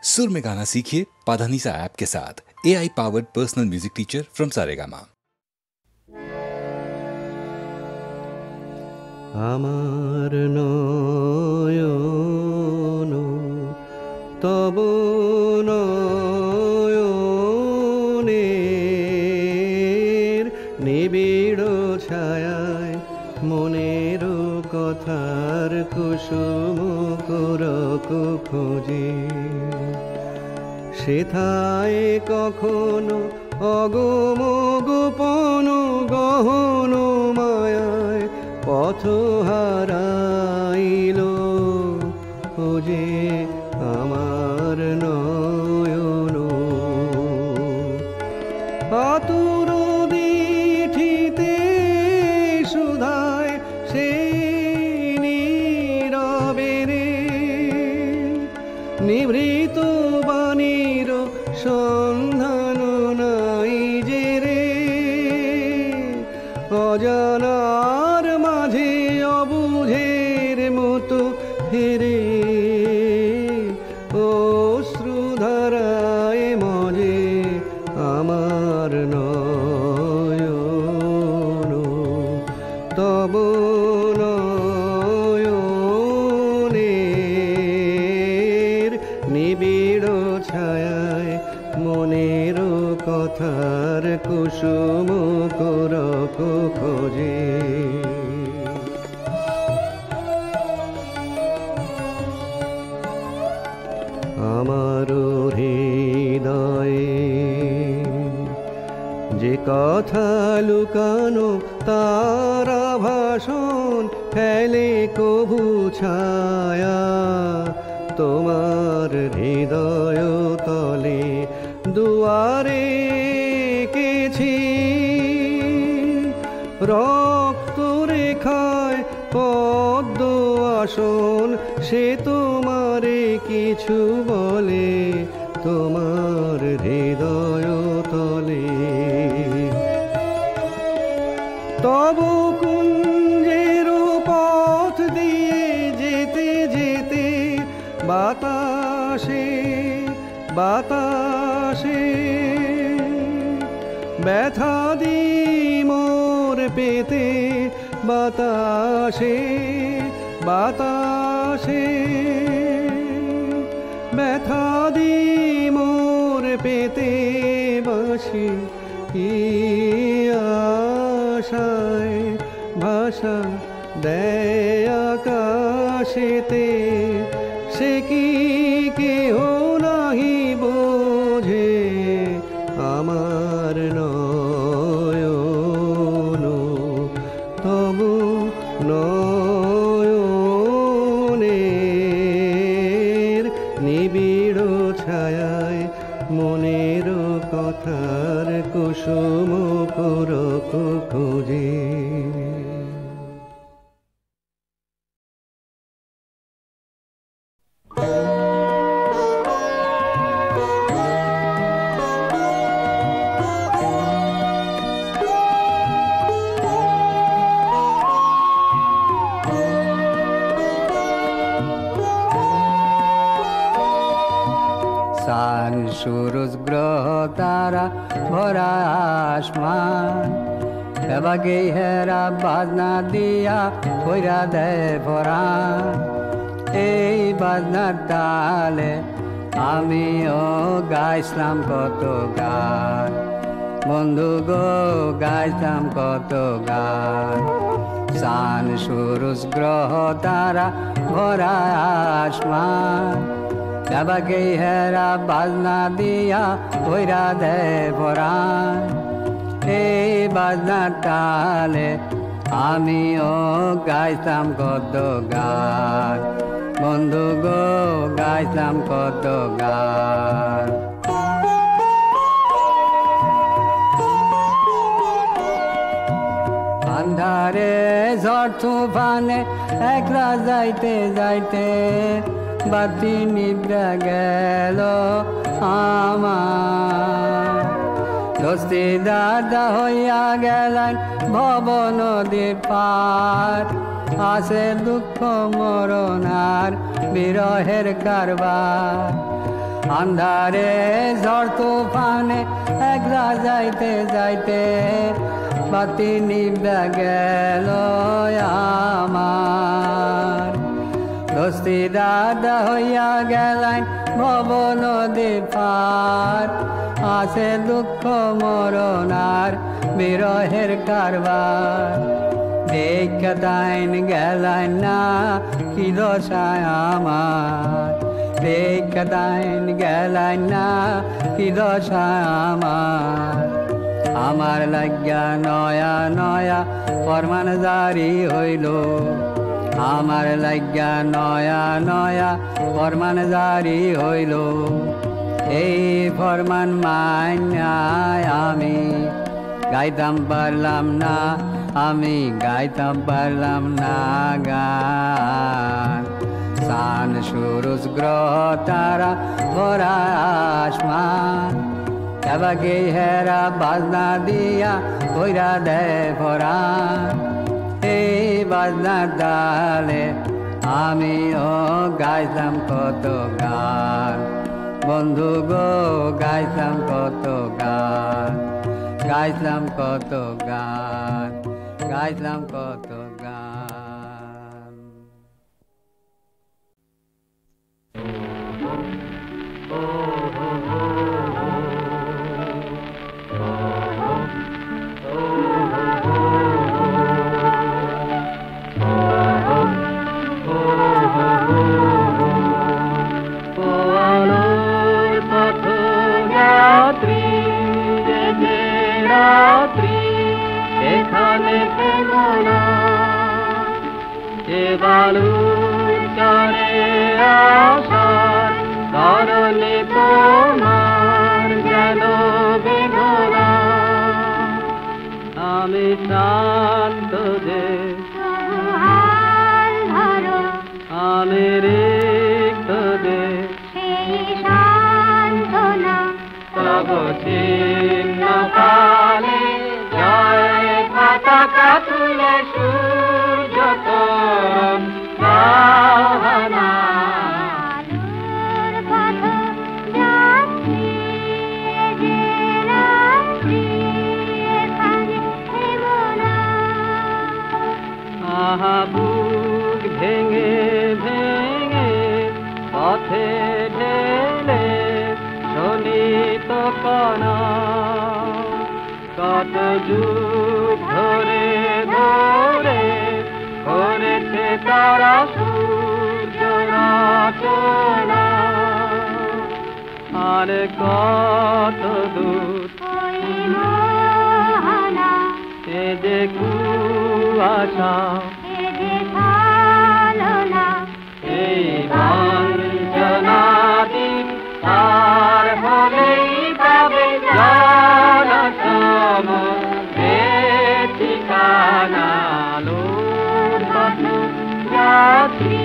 सुर में गाना सीखिए पाधानीसा ऐप के साथ। AI powered personal music teacher from Saregama. আমার নয়ন তব নয়নের নিবিড় ছায়ায় মনের কথার কুসুম করক খোঁজে সেথায় কখনো অগম গোপন গহন মায়ায় পথ হারাইল খোঁজে আমার নয়ন আতুর দিঠিতে সুধায় সেই নীরবে রে নিভৃত বাণীর সন্ধান নাই যে রে অজানার মাঝে অবুঝের মতো হেরে অশ্রুধারায় মজে আমার নয়ন তব নয়নের নিবিড় ছায়ায় মনের কথার কুসুম করক খোঁজে আমার হৃদয়ে যে কথা লুকানো তার ভাষণ ফেলে কভু ছায়া তোমার হৃদয় তলে দুয়ারে কেছি রক্ত রেখায় পদ্ম আসন সে তোমারে কিছু বলে তোমার হৃদয় তলে তব কুঞ্জের পথ দিয়ে যেতে যেতে বাতাসে বাতাসে ব্যথা দি মোর পেতে বাতাসে বাতাসে ব্যথা দি মোর পেতে বাসি কি আশায় ভাষা দেয় আকাশেতে সে কি কেহ নাহি বোঝে আমার নয়ন তবু নয়নের নিবিড় ছায়ায় মনের কথার কুসুম করক খোঁজে সূরজ গ্রহ তারা ভরা আসমান এবাগে হেরা বাজনা দিয়া কইরা দেয় ভরা এই বাজনার তালে আমিও গাইছিলাম কত গান বন্ধু গো গাইছিলাম কত গান চান সূরজ গ্রহ তারা ভরা আসমান এবাগে হেরা বাজনা দিয়া কইরা দেয় ভরা এই বাজনার তালে আমিও গাইতাম কত গান বন্ধু গো গাইতাম কত গান আন্ধারে ঝড় তুফানে একলা যাইতে যাইতে বাতি নিদ্রা গেল আমার দোস্তি দাদা হইয়া গেলেন ভব নদীর পার আসে দুঃখ মরণ আর বিরহের কারবার আন্ধারে ঝড় তুফানে একলা যাইতে যাইতে বাতি নিভে গেল আমার দোস্তি দাদা হইয়া গেলেন ভব নদী পার আছে দুঃখ মরণার বিরহের কারবার দেখা দাইন গেলেন না কি দশায় আমার দেখা দাইন গেলেন না কি দশায় আমার লাগিয়া নয়া নয়া ফরমান জারি হইল আমার লাগিয়া নয়া নয়া ফরমান জারি হইল এই ফরমান মান্যায় আমি গাইতাম পারলাম না আমি গাইতাম পারলাম না গান চান সূরজ গ্রহ তারা ভরা আসমান এবাকে হেরা বাজনা দিয়া কইরা দেয় ভরান এই বাজনার ডালে আমিও গাইতাম কত গান বন্ধু গো গাইতাম কত গান গাইতাম কত গান গাইতাম কত গান বালুর চরে আসার কারণে তোমার যেন বেদনা আমি শান্ত যে আমি রিক্ত যে তব চিহ্ন কালে জয় পতাকা তুলে সূর্য বুক ভেঙে ভেঙে পথে ঢেলে শোনিত কণা কত যুগ ধরে ধরে করেছে তারা সূর্য রচনা আর কত দূর এ যে কুয়াশা এই বঞ্চনাদি আর হলেই পাবে জনসম ঠিকানা লোর পথ রাত্রি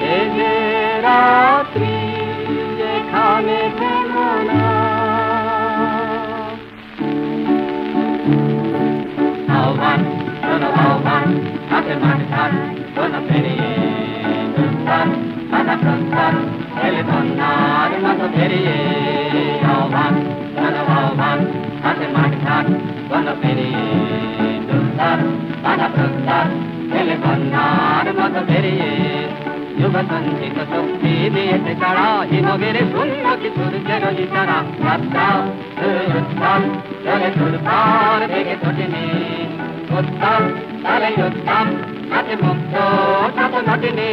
এ যে রাত্রি এখানে না আহ্বান শোনো আহ্বান হাতে মাঠ ঘাট শোনো পেরিয়ে দুস্তান সাদা প্রস্তান ছেলে কন্যার মতো পেরিয়ে আহ্বান শোনো আহ্বান হাতে মাঠ ঘাট শোনো পেরিয়ে দুস্তান সাদা প্রস্তান ছেলে কন্যার মতো পেরিয়ে যুব সঞ্চিত শক্তি দিয়েছে তারা হিমগিরি শূন্য কি সূর্যের ইশারা যাত্রা উত্তম চলে সুরপার বেগে ছোটেনি উত্তম চলে উত্তম হাতে মুক্ত সাপ ঘটেনি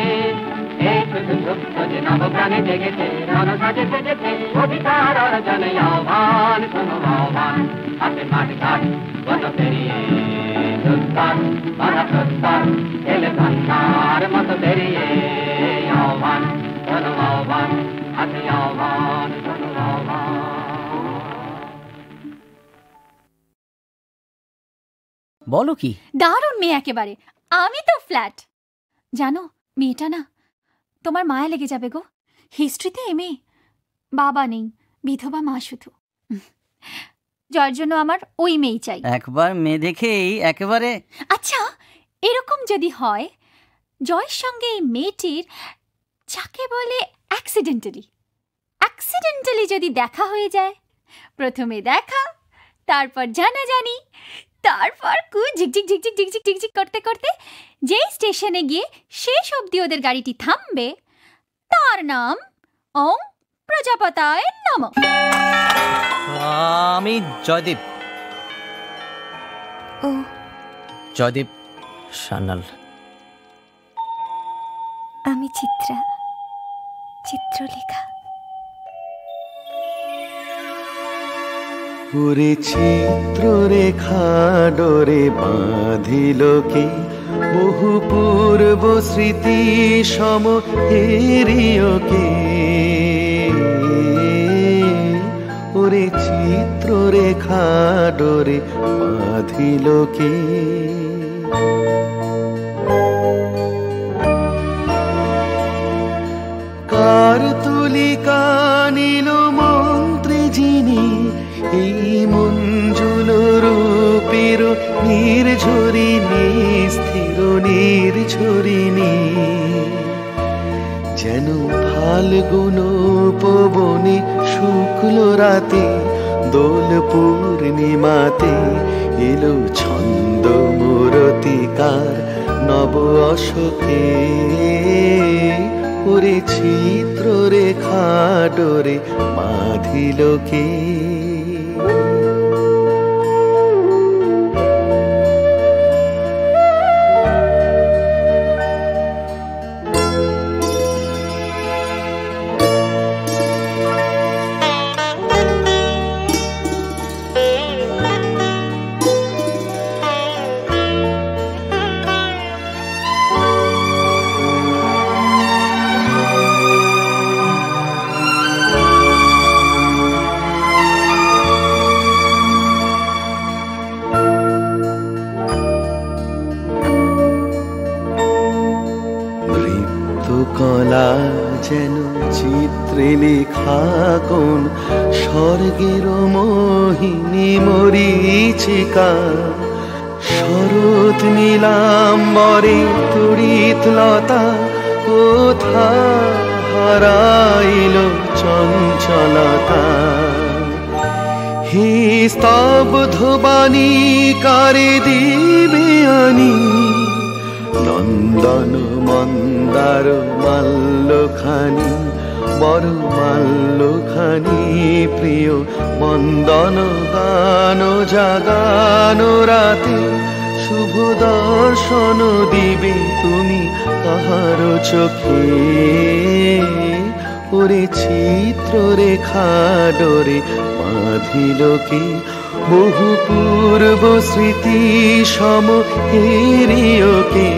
এই শুধু সুপ্ত যে নবপ্রাণে জেগেছে রণ সাজে সেজেছে অধিকার অর্জনে আহ্বান শোনো আহ্বান হাতে মাঠ ঘাট বন পেরিয়ে দুস্তান বাধা প্রস্তান ছেলে কন্যার মতো বেরিয়ে আহ্বান শোনো আহ্বান হাতে আহ্বান শোনো আহ্বান বলো কি দারুণ মেয়ে একেবারে আমি তো ফ্ল্যাট জানো মেয়েটা না তোমার মায়া লেগে যাবে গো হিস্ট্রিতে এমএ বাবা নেই বিধবা মা শুধু যার জন্য আমার ওই মেয়ে চাই একবার মেয়ে দেখেই একেবারে আচ্ছা এরকম যদি হয় জয়ের সঙ্গে এই মেয়েটির যাকে বলে অ্যাক্সিডেন্টালি অ্যাক্সিডেন্টালি যদি দেখা হয়ে যায়, প্রথমে দেখা, তারপর জানাজানি, তারপর ঝিকঝিক ঝিকঝিক ঝিকঝিক ঝিকঝিক করতে করতে যেই স্টেশনে গিয়ে শেষ অবধি ওদের গাড়িটি থামবে, তার নাম ওম প্রজাপতায় নমঃ। আমি জয়দীপ। ও জয়দীপ সান্যাল। আমি চিত্রা, চিত্রলেখা। ওরে চিত্ররেখা ডোরে বাঁধিল কে, বহু পূর্ব স্মৃতি সম হেরিয়কে। ওরে চিত্ররেখা ডোরে বাঁধিল কে। কার তুলিকা নীল মন্ত্রে যিনি, এই মঞ্জুল রূপের নির্ঝরিণী, স্থির নির্ঝরিণী। যেন ফাল্গুন পবনে শুক্ল রাতে, দোল পূর্ণিমাতে এলো ছন্দ মূরতিকার নব অশোকে। ওরে চিত্ররেখা ডোরে বাঁধিল কে। কলা যেন চিত্রে লেখা কোন স্বর্গের মোহিনী মরীচিকা। শরৎ নীলাম্বরে তড়িৎ লতা, কোথা হারাইল চঞ্চলতা। হে স্তব্ধ বাণী কারে দিবে আনি, নন্দন মন্দার মাল্যখানি, বড় মাল্যখানি প্রিয়। বন্দন গান জাগানো রাতে, শুভ দর্শন দিবে তুমি কাহার চোখে। ওরে চিত্ররেখা ডোরে বাঁধিল কে, বহু পূর্ব স্মৃতি সম হেরিয়কে।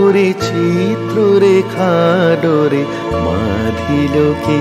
ওরে চিত্ররেখা ডোরে বাঁধিল কে।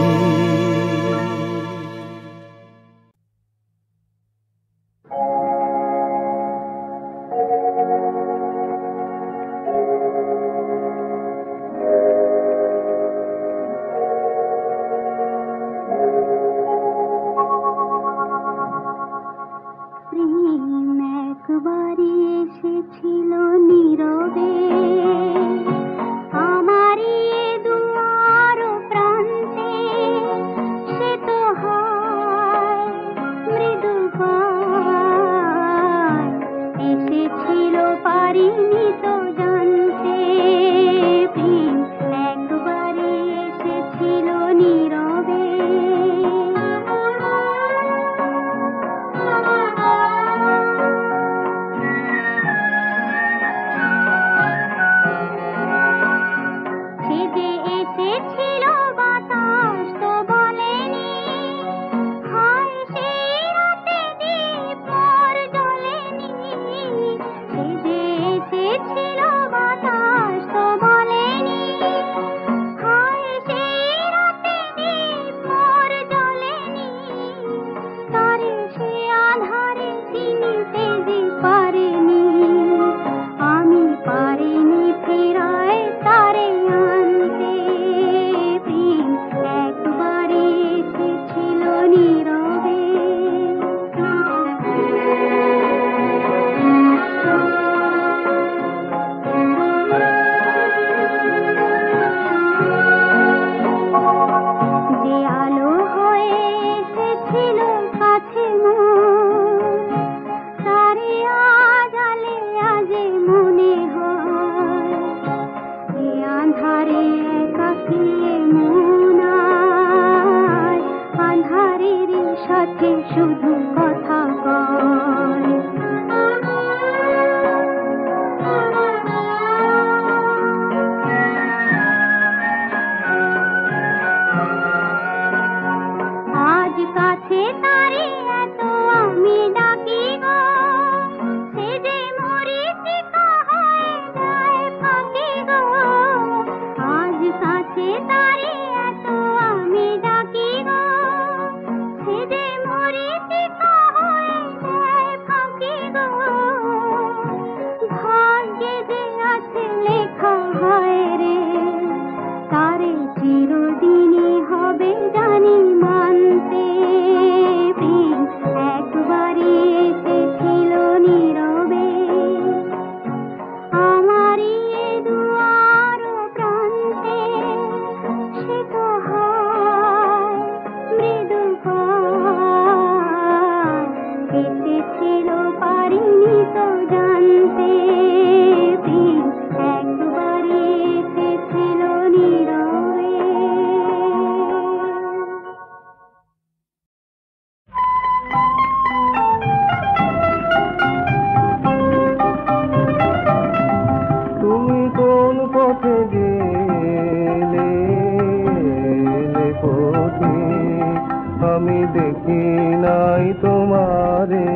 নাই তোমারে,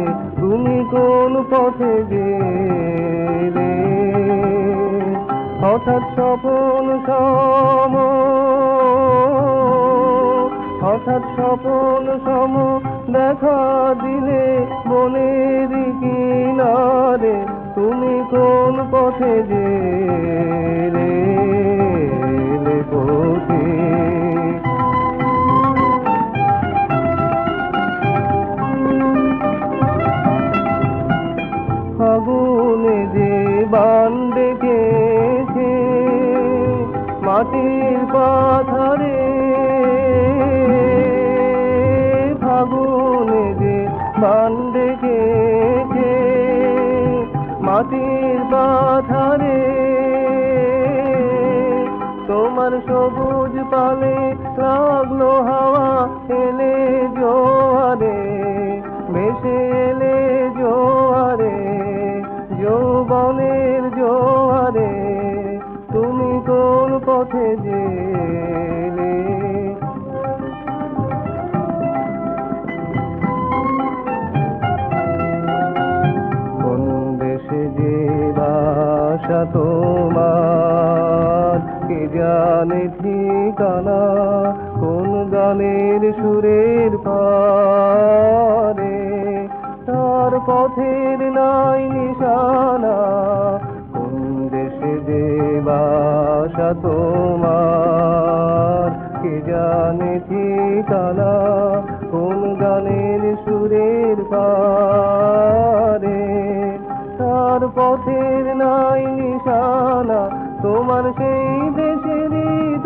তুমি কোন পথে গেলে। হঠাৎ স্বপন সম, হঠাৎ স্বপন সম দেখা দিলে বনের কিনারে, তুমি কোন পথে গেলে পথে। ফাগুনে যে বান ডেকেছে মাটির পাথরে, ফাগুনে যে বান ডেকেছে মাটির পাথরে, তোমার সবুজ পালে লাগলো হাওয়া এলে জোয়ারে, ভেসে এলে জোয়ারে, যৌবনের জোয়ারে, তুমি কোন পথে গেলে। কোন দেশে যে বাসা তোমার, কে জানে ঠিকানা, কোন গানের সুরের পারে, তার পথের নাই নিশানা। কোন দেশে যে বাসা তোমার, কে জানে ঠিকানা, কোন গানের সুরের পারে, তার পথের নাই নিশানা। তোমার সেই দেশের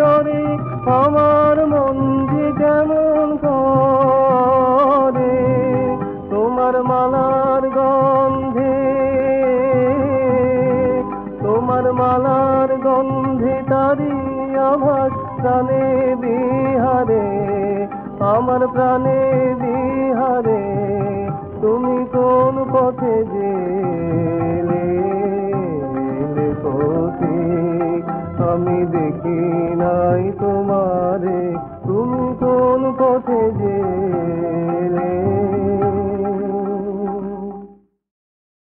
তরে আমার মন যে কেমন করে, তোমার মালার গন্ধে, তোমার মালার গন্ধে তারি আভাস প্রাণে বিহারে, আমার প্রাণে বিহারে, তুমি কোন পথে গেলে পথে। আমি দেখি নাই তোমারে, তুমি কোন পথে